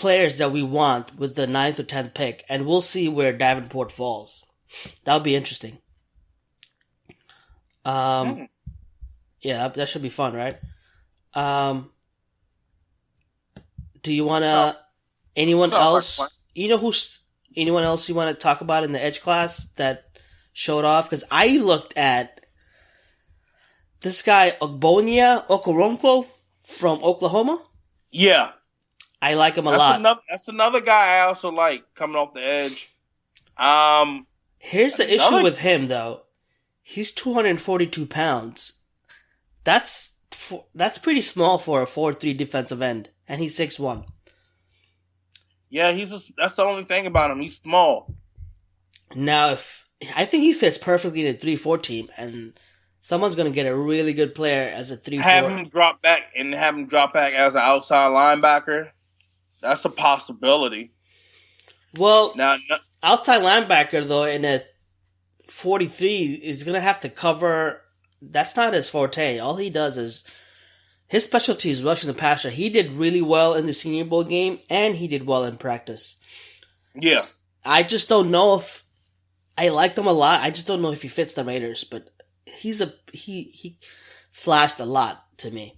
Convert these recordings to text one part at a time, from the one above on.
players that we want with the 9th or 10th pick, and we'll see where Davenport falls. That'll be interesting. Yeah, that should be fun, right? Do you want to... anyone else? Anyone else you want to talk about in the edge class that showed off? Because I looked at this guy, Ogbonia Okoronkwo from Oklahoma. Yeah. I like him a lot. That's another guy I also like coming off the edge. Here's the issue with him, though. He's 242 pounds. That's pretty small for a 4'3" defensive end, and he's 6'1". Yeah, that's the only thing about him. He's small. Now, I think he fits perfectly in a 3-4 team, and someone's going to get a really good player as a 3-4. Have him drop back as an outside linebacker. That's a possibility. Well, now outside linebacker, though, in a 43 is going to have to cover. That's not his forte. All he does is his specialty is rushing the passer. He did really well in the Senior Bowl game, and he did well in practice. Yeah. I just don't know if I liked him a lot. I just don't know if he fits the Raiders, but he flashed a lot to me.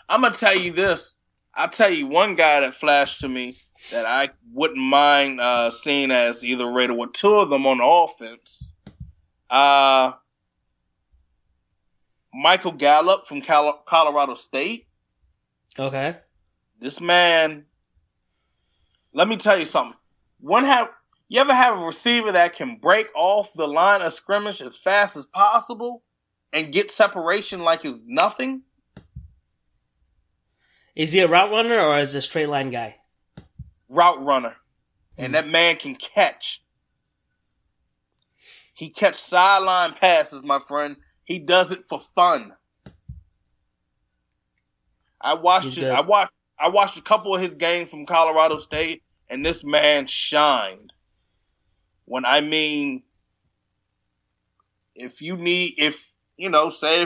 I'm gonna tell you this. I'll tell you one guy that flashed to me that I wouldn't mind seeing as either Raider with two of them on offense. Michael Gallup from Colorado State. Okay. This man, let me tell you something. You ever have a receiver that can break off the line of scrimmage as fast as possible and get separation like it's nothing? Is he a route runner or is he a straight line guy? Route runner. And that man can catch. He catch sideline passes, my friend. He does it for fun. I watched a couple of his games from Colorado State, and this man shined. If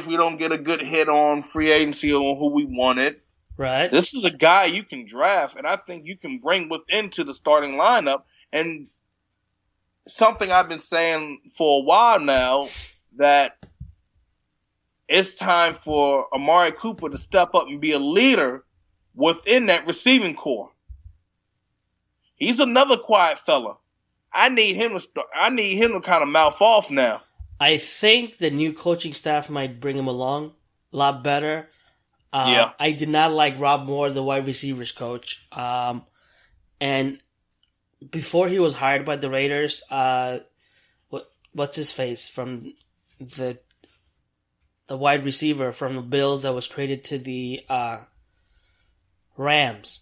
we don't get a good hit on free agency on who we wanted, right? This is a guy you can draft, and I think you can bring into the starting lineup. And something I've been saying for a while now, that it's time for Amari Cooper to step up and be a leader within that receiving corps. He's another quiet fella. I need him to kind of mouth off now. I think the new coaching staff might bring him along a lot better. Yeah. I did not like Rob Moore, the wide receivers coach. And before he was hired by the Raiders, what's his face from the wide receiver from the Bills that was traded to the Rams?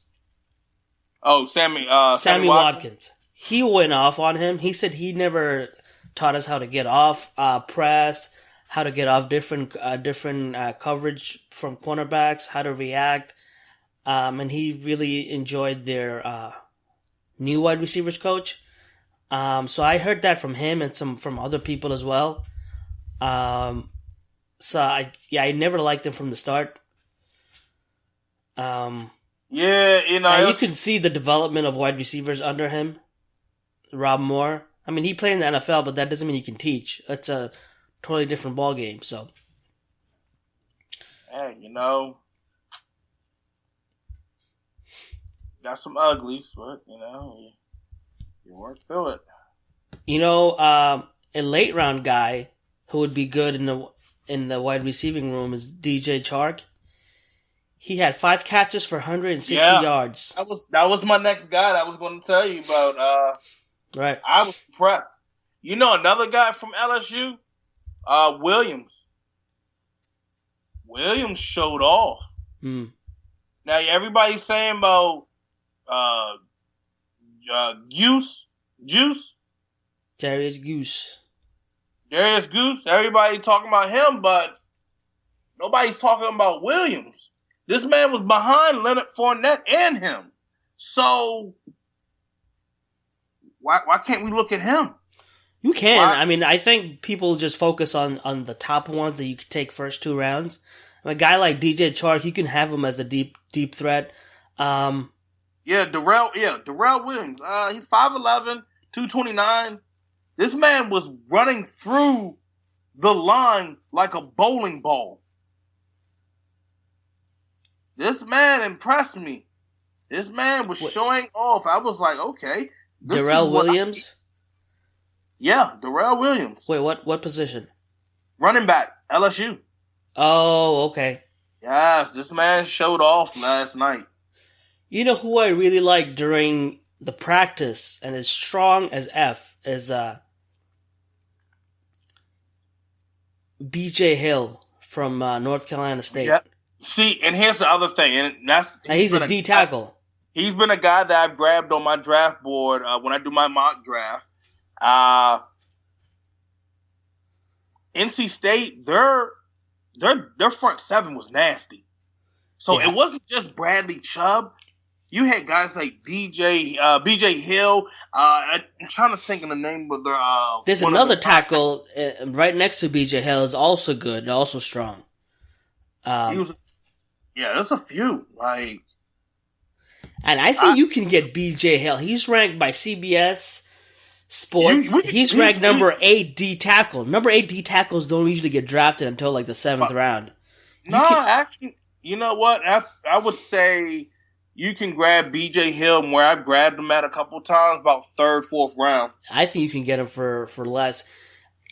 Oh, Sammy Watkins. He went off on him. He said he never taught us how to get off press, how to get off different coverage from cornerbacks, how to react. And he really enjoyed their new wide receivers coach. So I heard that from him and from other people as well. So I never liked him from the start. And you can see the development of wide receivers under him, Rob Moore. I mean, he played in the NFL, but that doesn't mean he can teach. That's a totally different ball game. So, hey, got some uglies, but you work through it. A late round guy who would be good in the wide receiving room is DJ Chark. He had 5 catches for 160 yards. That was my next guy that I was going to tell you about. Right. I was impressed. Another guy from LSU, Williams. Williams showed off. Now everybody's saying about Darius Goose. Everybody talking about him, but nobody's talking about Williams. This man was behind Leonard Fournette and him. So why can't we look at him? You can. Why? I mean, I think people just focus on the top ones that you could take first 2 rounds. A guy like DJ Chark, you can have him as a deep threat. Darrell Williams. He's 5'11", 229. This man was running through the line like a bowling ball. This man impressed me. This man was showing off. I was like, okay. Darrell Williams? Darrell Williams. Wait, what position? Running back, LSU. Oh, okay. Yes, this man showed off last night. You know who I really liked during the practice and is strong as F is B.J. Hill from North Carolina State. Yep. See, and here's the other thing, and he's a D tackle. He's been a guy that I've grabbed on my draft board when I do my mock draft. NC State, their front seven was nasty. So It wasn't just Bradley Chubb. You had guys like BJ Hill. I'm trying to think of the name of their. There's another tackle right next to BJ Hill is also good, also strong. There's a few like. And I think you can get BJ Hill. He's ranked by CBS Sports. He's ranked number 8 D tackle. Number 8 D tackles don't usually get drafted until like the 7th round. Actually, you know what? I would say you can grab BJ Hill where I've grabbed him at a couple times, about 3rd, 4th round. I think you can get him for less.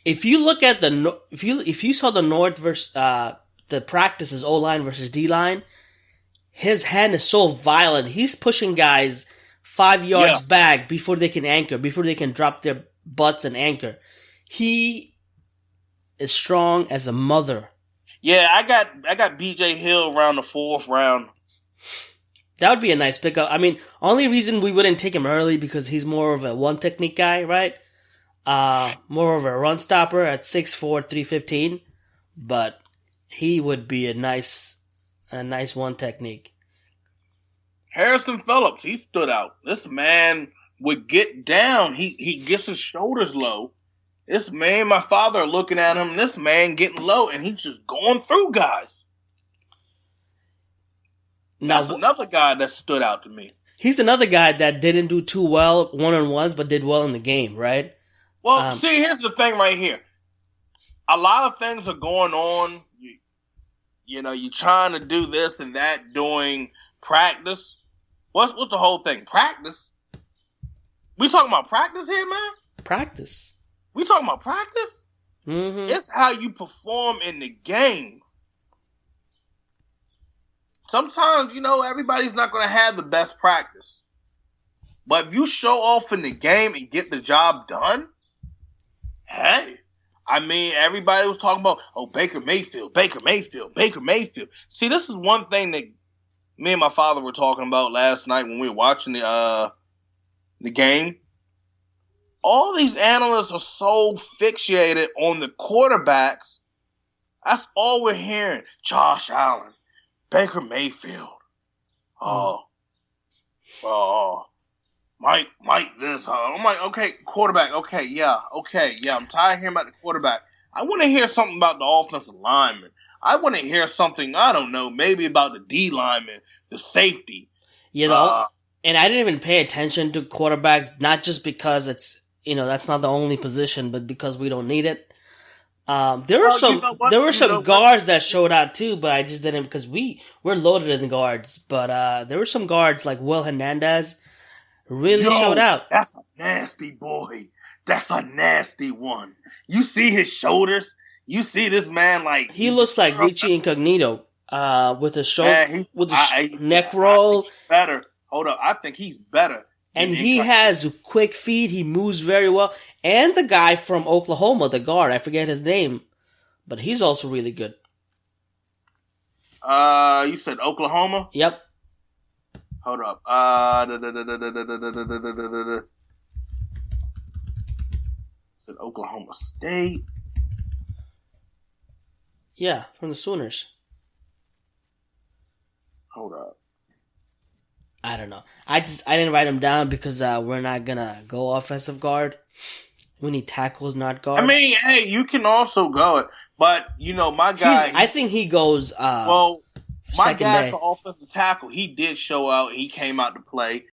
If you look at if you saw the North versus the practices O line versus D line, his hand is so violent. He's pushing guys 5 yards back before they can anchor, before they can drop their butts and anchor. He is strong as a mother. Yeah, I got BJ Hill around the 4th round. That would be a nice pickup. I mean, only reason we wouldn't take him early because he's more of a one technique guy, right? More of a run stopper at 6'4", 315. But he would be a nice one technique. Harrison Phillips, he stood out. This man would get down. He gets his shoulders low. This man, my father are looking at him, this man getting low, and he's just going through guys. That's another guy that stood out to me. He's another guy that didn't do too well one-on-ones, but did well in the game, right? Well, see, here's the thing right here. A lot of things are going on. You know, you're trying to do this and that during practice. What's the whole thing? Practice? We talking about practice here, man? Practice. We talking about practice? Mm-hmm. It's how you perform in the game. Sometimes, everybody's not going to have the best practice. But if you show off in the game and get the job done, hey. I mean, everybody was talking about, Baker Mayfield. See, this is one thing that me and my father were talking about last night when we were watching the game. All these analysts are so fixated on the quarterbacks. That's all we're hearing. Josh Allen, Baker Mayfield. Mike this. I'm like, okay, quarterback. Okay, yeah. I'm tired of hearing about the quarterback. I want to hear something about the offensive lineman. I want to hear something, I don't know, maybe about the D lineman, the safety. And I didn't even pay attention to quarterback, not just because it's, that's not the only position, but because we don't need it. There were some guards that showed out too, but I just didn't because we're loaded in guards. But there were some guards like Will Hernandez really showed out. That's a nasty boy. That's a nasty one. You see his shoulders. You see this man like he looks like Richie Incognito with his shoulder neck roll. Better. Hold up, I think he's better. And he has quick feet. He moves very well. And the guy from Oklahoma, the guard, I forget his name, but he's also really good. You said Oklahoma? Yep. Hold up. Said Oklahoma State. Yeah, from the Sooners. Hold up. I don't know. I didn't write him down because we're not gonna go offensive guard. We need tackles, not guards. I mean, hey, you can also go it, but my guy. I think he goes My second guy day. for offensive tackle, he did show out. He came out to play.